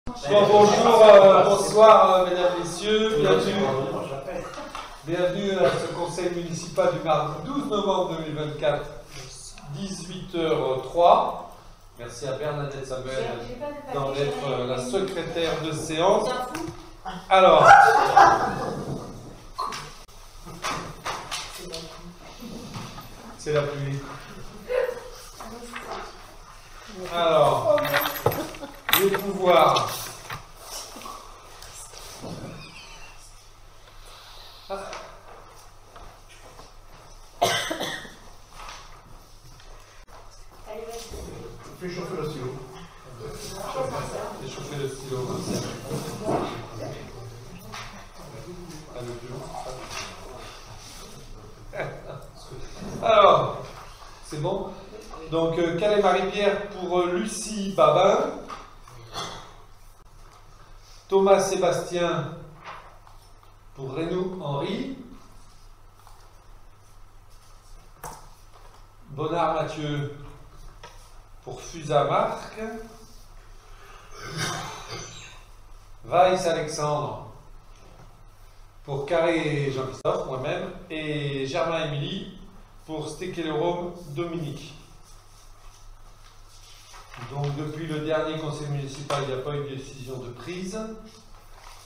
Bon, bonjour, bonsoir mesdames, messieurs, bienvenue à ce conseil municipal du mardi 12 novembre 2024, 18h03. Merci à Bernadette Samuel d'être la secrétaire de séance. Alors, c'est la pluie. Alors, les pouvoirs. Fais chauffer le stylo. Fais chauffer le stylo. Alors, c'est bon. Donc, Calais Marie-Pierre pour Lucie Babin. Thomas Sébastien pour Renou Henri. Bonnard Mathieu pour Fusa Marc. Weiss Alexandre pour Carré Jean-Christophe, moi-même, et Germain Émilie pour Stekelerome Dominique. Donc depuis le dernier conseil municipal, il n'y a pas eu de décision de prise.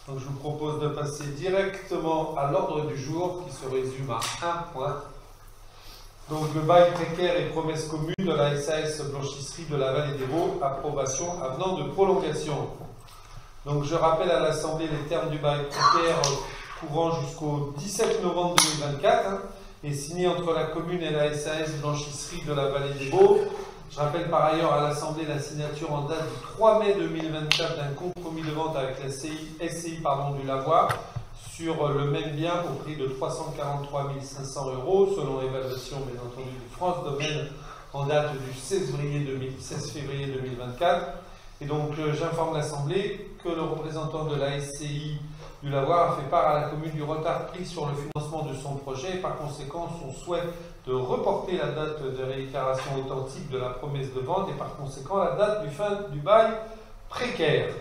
Donc je vous propose de passer directement à l'ordre du jour qui se résume à un point. Donc le bail précaire et promesses communes de la SAS Blanchisserie de la Vallée des Baux, approbation avenant de prolongation. Donc je rappelle à l'Assemblée les termes du bail précaire courant jusqu'au 17 novembre 2024 et signé entre la commune et la SAS Blanchisserie de la Vallée des Baux. Je rappelle par ailleurs à l'Assemblée la signature en date du 3 mai 2024 d'un compromis de vente avec la SCI du Lavoir sur le même bien au prix de 343 500 € selon l'évaluation bien entendu du France Domaine en date du 16 février 2024. Et donc j'informe l'Assemblée que le représentant de la SCI du Lavoir a fait part à la commune du retard pris sur le financement de son projet et par conséquent son souhait de reporter la date de réitération authentique de la promesse de vente et par conséquent la date du fin du bail précaire.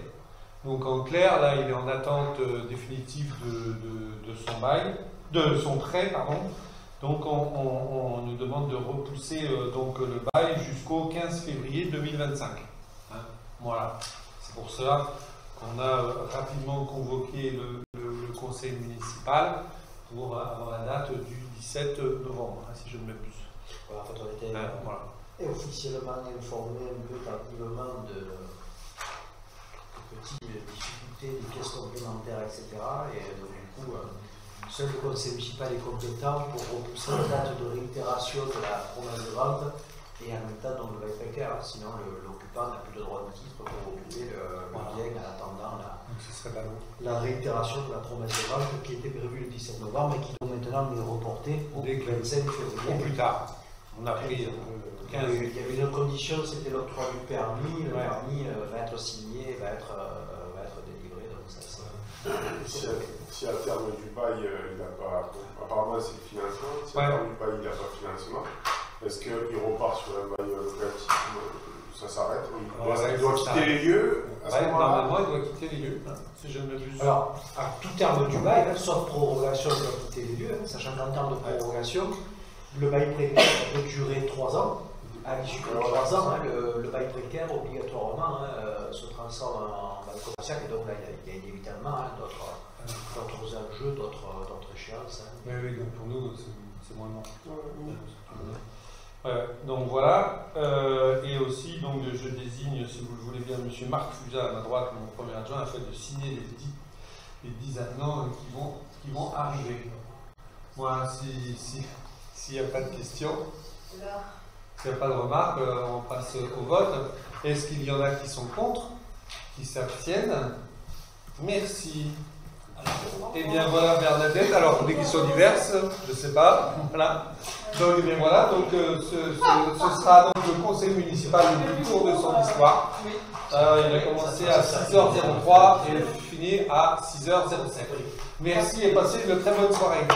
Donc en clair, là il est en attente définitive de son bail, de son prêt, pardon. Donc on nous demande de repousser donc le bail jusqu'au 15 février 2025. Hein, voilà, c'est pour cela qu'on a rapidement convoqué le conseil municipal pour avoir la date du 17 novembre, hein, si je ne m'abuse. Voilà, en fait, on était officiellement informé un peu tardivement de petites difficultés, des pièces complémentaires, etc. Et donc, du coup, seul le conseil municipal est compétent pour repousser la date de réitération de la promesse de vente et en même temps donc, le bail précaire. Sinon, l'occupant n'a plus de droit de titre pour occuper le bien en attendant la réitération de la promesse de vente qui était prévue le 17 novembre et qui donc maintenant est reportée au 25 février. Ou plus tard. On a pris 15. Il y avait une condition, c'était l'octroi du permis. Le permis va être signé, va être délivré. Donc ça, si à terme du bail, il n'a pas. Apparemment, c'est le financement. Si à terme du bail, il n'a pas de financement, est-ce qu'il repart sur un bail locatif? Ça s'arrête? Il doit quitter les lieux. Normalement, il doit quitter les lieux, si je ne m'abuse. Alors, à tout terme du bail, sauf prorogation, il doit quitter les lieux, sachant qu'en termes de prorogation, le bail précaire peut durer 3 ans. À l'issue de 3 ans, le bail précaire, obligatoirement, se transforme en bail commercial. Et donc là, il y a inévitablement d'autres enjeux, d'autres échéances. Oui, donc pour nous, c'est moins long. Donc voilà, et aussi donc je désigne, si vous le voulez bien, M. Marc Fusa à ma droite, mon premier adjoint, afin de signer les 10 avenants qui vont arriver. Voilà, s'il n'y a pas de questions, s'il n'y a pas de remarques, on passe au vote. Est-ce qu'il y en a qui sont contre, qui s'abstiennent? Merci. Et bien voilà Bernadette, alors des questions diverses, je ne sais pas, voilà. Donc, bien voilà, donc ce sera donc le conseil municipal le plus court de son histoire. Il a commencé à 6h03 et fini à 6h07. Merci et passez une très bonne soirée.